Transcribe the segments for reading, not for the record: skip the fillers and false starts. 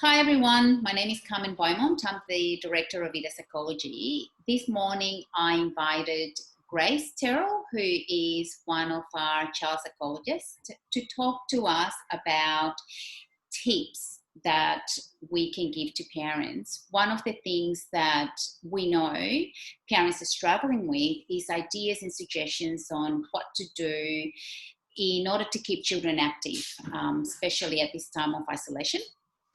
Hi everyone, my name is Carmen Beaumont. I'm the Director of Adolescent Psychology. This morning I invited Grace Terrill, who is one of our child psychologists, to talk to us about tips that we can give to parents. One of the things that we know parents are struggling with is ideas and suggestions on what to do in order to keep children active, especially at this time of isolation.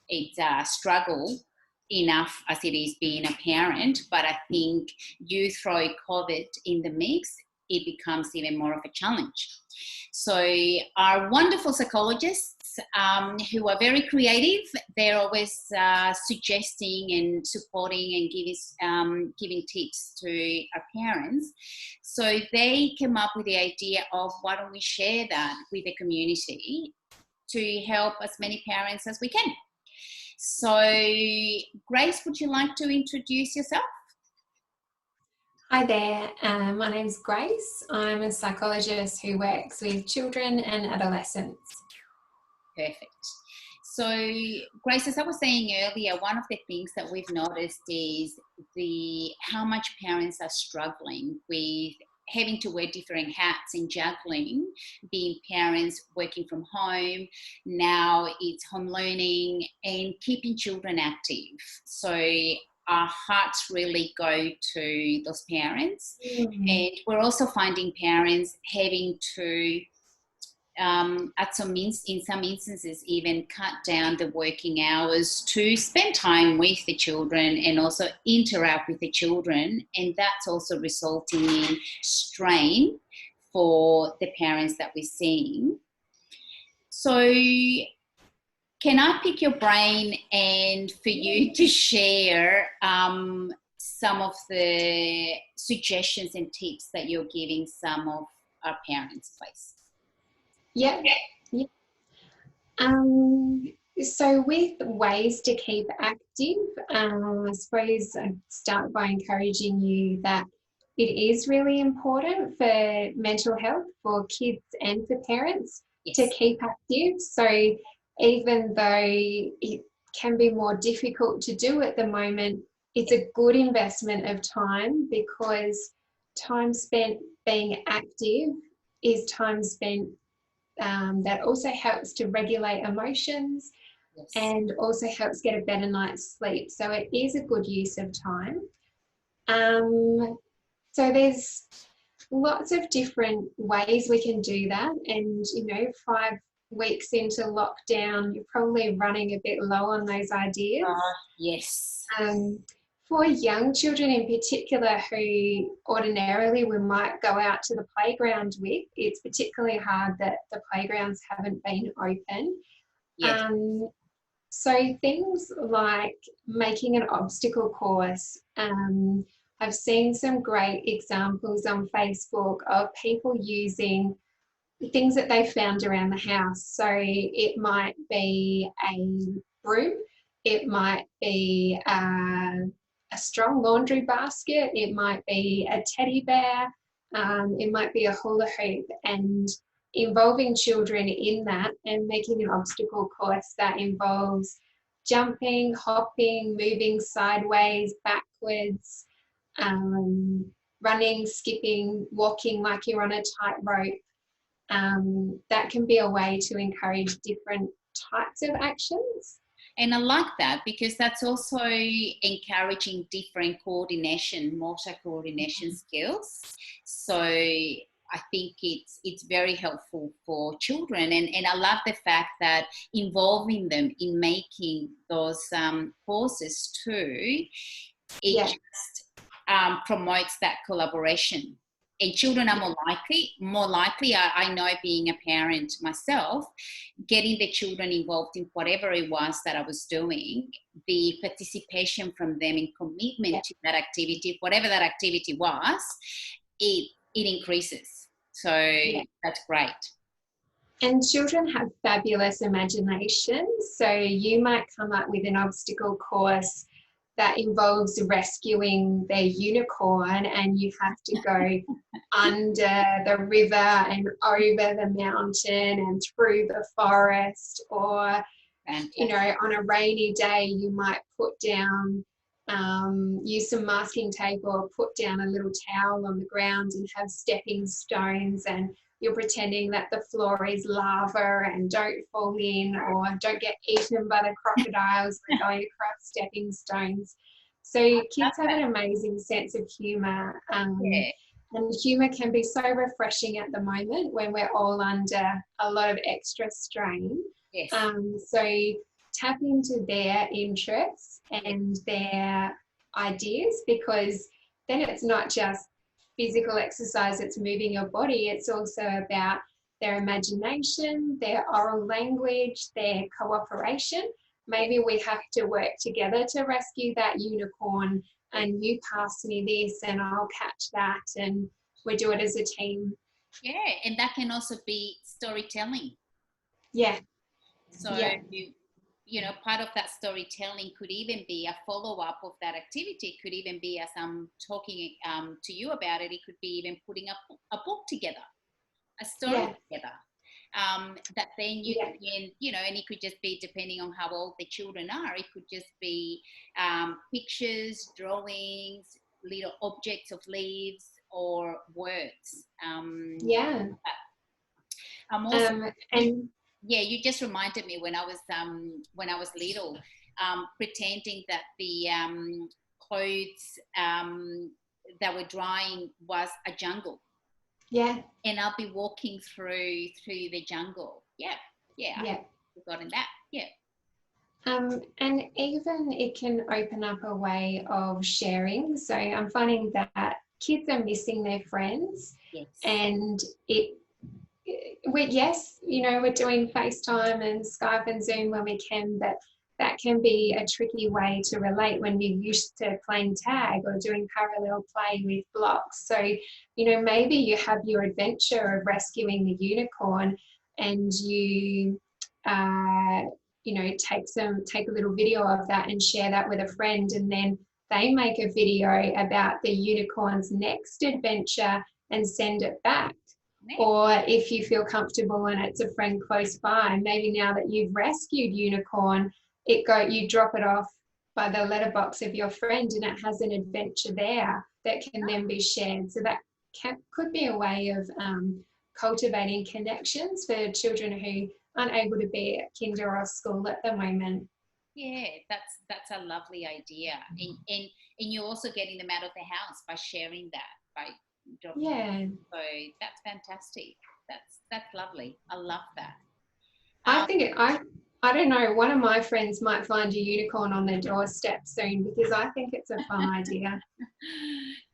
It's a struggle enough as it is being a parent, but I think you throw COVID in the mix, it becomes even more of a challenge. So our wonderful psychologists who are very creative, they're always suggesting and supporting and giving tips to our parents. So they came up with the idea of why don't we share that with the community to help as many parents as we can. So, Grace, would you like to introduce yourself? Hi there, my name's Grace. I'm a psychologist who works with children and adolescents. Perfect. So, Grace, as I was saying earlier, one of the things that we've noticed is how much parents are struggling with having to wear different hats and juggling, being parents working from home, now it's home learning and keeping children active. So our hearts really go to those parents. And we're also finding parents having to in some instances even cut down the working hours to spend time with the children and also interact with the children, and that's also resulting in strain for the parents that we're seeing. So can I pick your brain and for you to share some of the suggestions and tips that you're giving some of our parents, please? Yeah. So with ways to keep active, I suppose I'd start by encouraging you that it is really important for mental health for kids and for parents to keep active. So even though it can be more difficult to do at the moment, it's a good investment of time, because time spent being active is time spent that also helps to regulate emotions and also helps get a better night's sleep. So it is a good use of time. So there's lots of different ways we can do that. And, 5 weeks into lockdown, you're probably running a bit low on those ideas. Yes. For young children in particular, who ordinarily we might go out to the playground with, it's particularly hard that the playgrounds haven't been open. Yes. So things like making an obstacle course. I've seen some great examples on Facebook of people using things that they found around the house. So it might be a broom, it might be a strong laundry basket, it might be a teddy bear, it might be a hula hoop, and involving children in that and making an obstacle course that involves jumping, hopping, moving sideways, backwards, running, skipping, walking like you're on a tightrope. That can be a way to encourage different types of actions. And I like that, because that's also encouraging different motor coordination skills. So I think it's very helpful for children. And I love the fact that involving them in making those courses too, just promotes that collaboration. And children are more likely, I know, being a parent myself, getting the children involved in whatever it was that I was doing, the participation from them and commitment to that activity, whatever that activity was, it increases. So that's great. And children have fabulous imaginations. So you might come up with an obstacle course that involves rescuing their unicorn, and you have to go under the river and over the mountain and through the forest, or You know, on a rainy day, you might put down, use some masking tape or put down a little towel on the ground and have stepping stones, and you're pretending that the floor is lava and don't fall in or don't get eaten by the crocodiles by going across stepping stones. So kids have an amazing sense of humour. And humour can be so refreshing at the moment when we're all under a lot of extra strain. Yes. So tap into their interests and their ideas, because then it's not just physical exercise, it's moving your body. It's also about their imagination, their oral language, their cooperation. Maybe we have to work together to rescue that unicorn, and you pass me this and I'll catch that, and we do it as a team. Yeah, and that can also be storytelling. Yeah. So, you know, part of that storytelling could even be a follow-up of that activity. It could even be, as I'm talking to you about it, it could be even putting a book together, a story together. That then you can, you know, and it could just be, depending on how old the children are, it could just be pictures, drawings, little objects of leaves or words. I'm also, yeah, you just reminded me when I was little, pretending that the clothes that were drying was a jungle. Yeah. And I'll be walking through the jungle. Yeah. I've forgotten that. Yeah. And even it can open up a way of sharing. So I'm finding that kids are missing their friends. Yes. And we're doing FaceTime and Skype and Zoom when we can, but that can be a tricky way to relate when you're used to playing tag or doing parallel play with blocks. So, you know, maybe you have your adventure of rescuing the unicorn, and you take a little video of that and share that with a friend, and then they make a video about the unicorn's next adventure and send it back. Or if you feel comfortable and it's a friend close by, maybe now that you've rescued unicorn, you drop it off by the letterbox of your friend, and it has an adventure there that can then be shared. So that could be a way of cultivating connections for children who aren't able to be at kinder or school at the moment. Yeah, that's a lovely idea, and you're also getting them out of the house by sharing that, by dropping. Yeah. So that's fantastic. That's lovely. I love that. I don't know, one of my friends might find a unicorn on their doorstep soon, because I think it's a fun idea.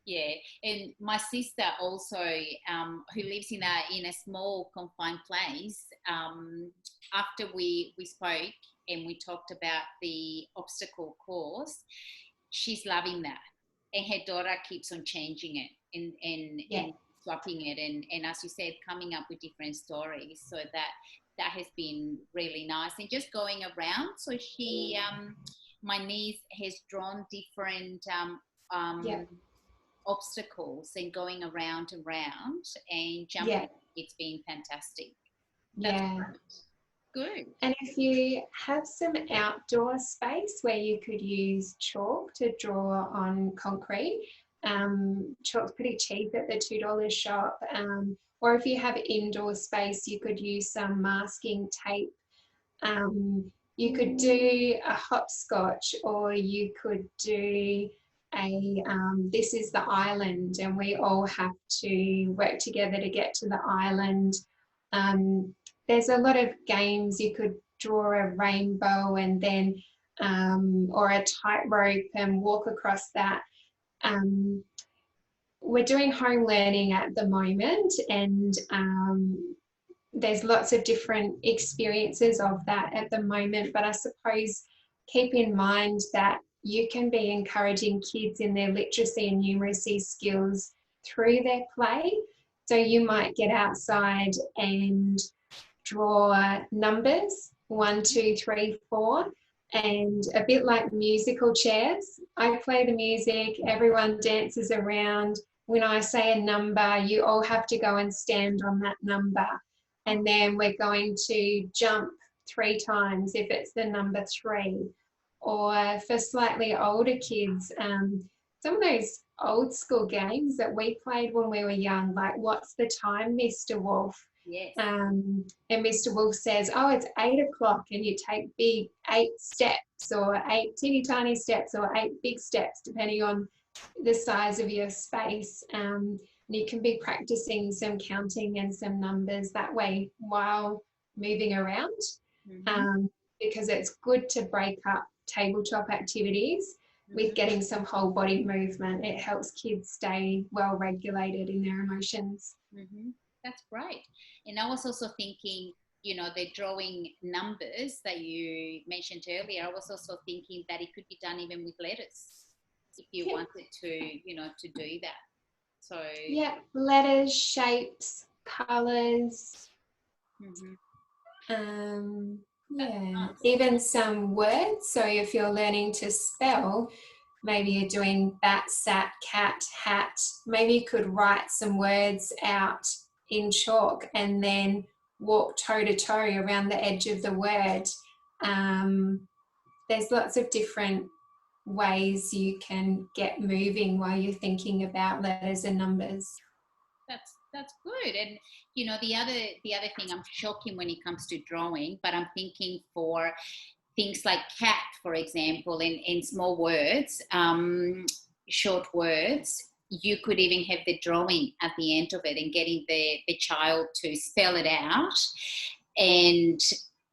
Yeah, and my sister also, who lives in a small confined place, after we spoke and we talked about the obstacle course, she's loving that, and her daughter keeps on changing it and swapping it, and as you said, coming up with different stories. So that has been really nice, and just going around. So she, my niece has drawn different obstacles and going around and jumping. Yeah. It's been fantastic. That's good. And if you have some outdoor space where you could use chalk to draw on concrete, chalk's pretty cheap at the $2 shop. Or if you have indoor space, you could use some masking tape. You could do a hopscotch, or you could do this is the island, and we all have to work together to get to the island. There's a lot of games. You could draw a rainbow and then or a tightrope and walk across that. We're doing home learning at the moment, and there's lots of different experiences of that at the moment, but I suppose keep in mind that you can be encouraging kids in their literacy and numeracy skills through their play. So you might get outside and draw numbers 1, 2, 3, 4, and a bit like musical chairs. I play the music, everyone dances around. When I say a number, you all have to go and stand on that number, and then we're going to jump 3 times if it's the number 3. Or for slightly older kids, some of those old school games that we played when we were young, like what's the time, Mr. Wolf? Yes. And Mr. Wolf says, oh, it's 8 o'clock, and you take big 8 steps or 8 teeny tiny steps or 8 big steps, depending on the size of your space. And you can be practicing some counting and some numbers that way while moving around, because it's good to break up tabletop activities with getting some whole body movement. It helps kids stay well regulated in their emotions. That's great. And I was also thinking, you know, the drawing numbers that you mentioned earlier, I was also thinking that it could be done even with letters if you wanted to, you know, to do that. So yeah, letters, shapes, colours. Yeah, even some words. So if you're learning to spell, maybe you're doing bat, sat, cat, hat. Maybe you could write some words out in chalk and then walk toe to toe around the edge of the word. There's lots of different ways you can get moving while you're thinking about letters and numbers. That's good. And you know, the other thing, I'm shocking when it comes to drawing, but I'm thinking for things like cat, for example, in small words, short words, you could even have the drawing at the end of it and getting the child to spell it out and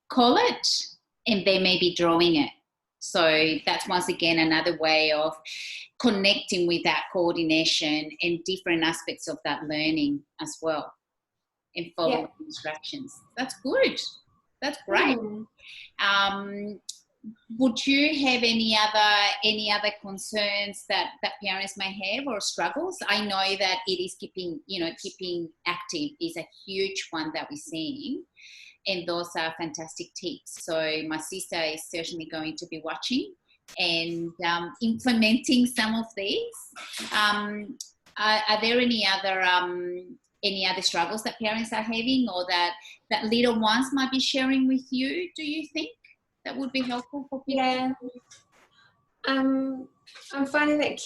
call it, and they may be drawing it. So that's once again another way of connecting with that coordination and different aspects of that learning as well, and following instructions. That's good. That's great. Would you have any other concerns that parents may have or struggles? I know that it is keeping active is a huge one that we're seeing. And those are fantastic tips. So my sister is certainly going to be watching and implementing some of these. Are there any other struggles that parents are having, or that little ones might be sharing with you? Do you think that would be helpful for people? Yeah. I'm finding that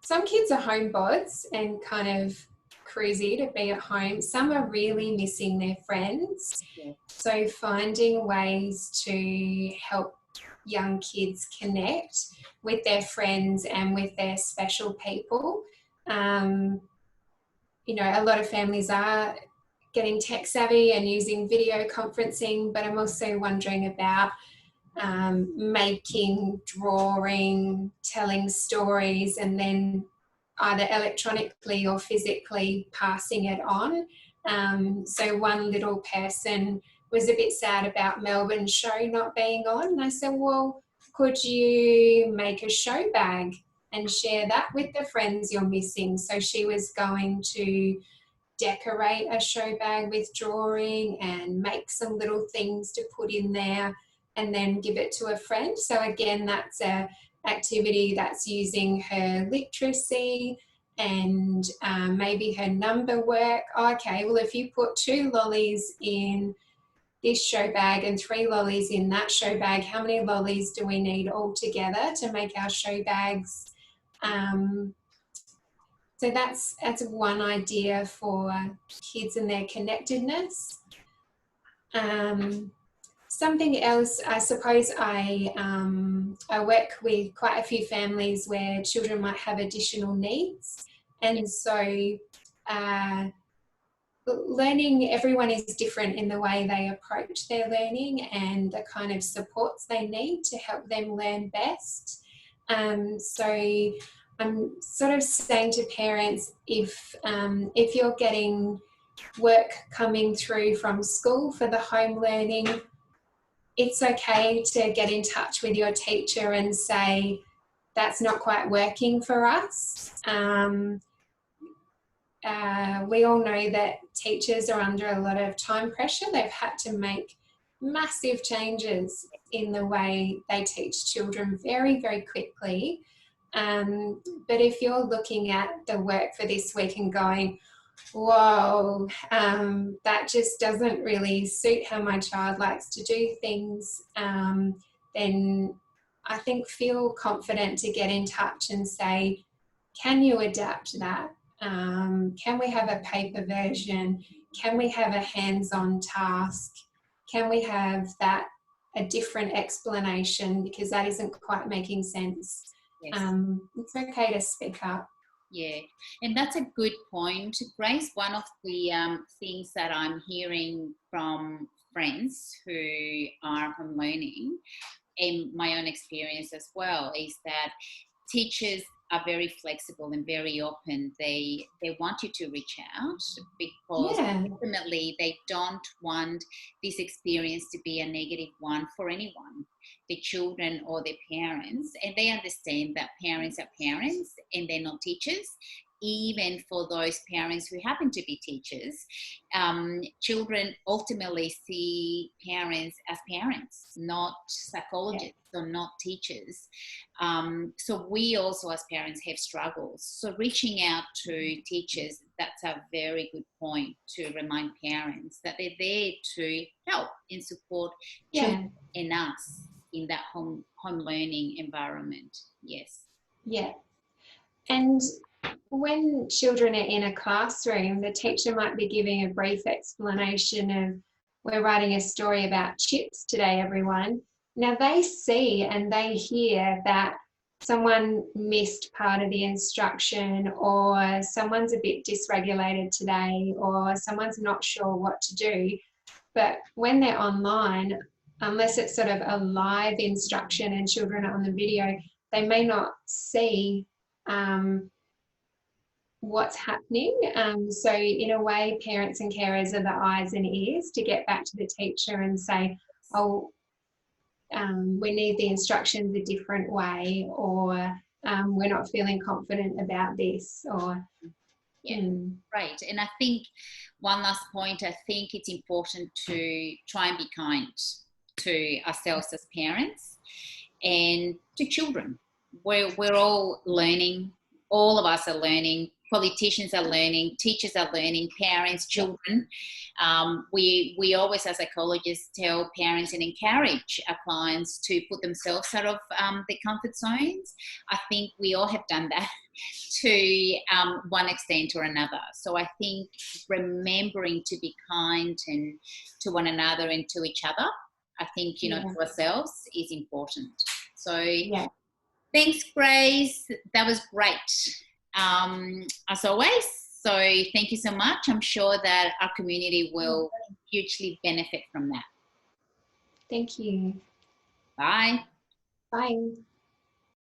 some kids are homebods and kind of cruisy to be at home. Some are really missing their friends. Yeah. So finding ways to help young kids connect with their friends and with their special people. You know, a lot of families are getting tech savvy and using video conferencing, but I'm also wondering about making, drawing, telling stories, and then either electronically or physically passing it on. So one little person was a bit sad about Melbourne's show not being on. And I said, well, could you make a show bag and share that with the friends you're missing? So she was going to decorate a show bag with drawing and make some little things to put in there and then give it to a friend. So again, that's a activity that's using her literacy and maybe her number work. Okay, well, if you put 2 lollies in this show bag and 3 lollies in that show bag, how many lollies do we need all together to make our show bags? So that's one idea for kids and their connectedness. Something else, I suppose I work with quite a few families where children might have additional needs. And so learning, everyone is different in the way they approach their learning and the kind of supports they need to help them learn best. So I'm sort of saying to parents, if you're getting work coming through from school for the home learning, it's okay to get in touch with your teacher and say, that's not quite working for us. We all know that teachers are under a lot of time pressure. They've had to make massive changes in the way they teach children very, very quickly. But if you're looking at the work for this week and going, whoa, that just doesn't really suit how my child likes to do things, then I think feel confident to get in touch and say, can you adapt that? Can we have a paper version? Can we have a hands-on task? Can we have that a different explanation because that isn't quite making sense? Yes. It's okay to speak up. Yeah, and that's a good point, Grace. One of the things that I'm hearing from friends who are home learning, and my own experience as well, is that teachers are very flexible and very open. They want you to reach out because ultimately they don't want this experience to be a negative one for anyone, the children or their parents. And they understand that parents are parents and they're not teachers. Even for those parents who happen to be teachers, children ultimately see parents as parents, not psychologists or not teachers. So we also as parents have struggles. So reaching out to teachers, that's a very good point to remind parents that they're there to help and support children and us in that home learning environment. Yes. Yeah. And when children are in a classroom, the teacher might be giving a brief explanation of, we're writing a story about chips today, everyone. Now they see and they hear that someone missed part of the instruction, or someone's a bit dysregulated today, or someone's not sure what to do. But when they're online, unless it's sort of a live instruction and children are on the video, they may not see what's happening. So in a way, parents and carers are the eyes and ears to get back to the teacher and say, oh, we need the instructions a different way, or we're not feeling confident about this, or right. And I think one last point, I think it's important to try and be kind to ourselves as parents and to children. We're all learning. All of us are learning. Politicians are learning. Teachers are learning. Parents, children. We always, as psychologists, tell parents and encourage our clients to put themselves out of their comfort zones. I think we all have done that to one extent or another. So I think remembering to be kind and to one another and to each other, I think, to ourselves is important. So thanks, Grace. That was great, as always. So thank you so much. I'm sure that our community will hugely benefit from that. Thank you. Bye. Bye.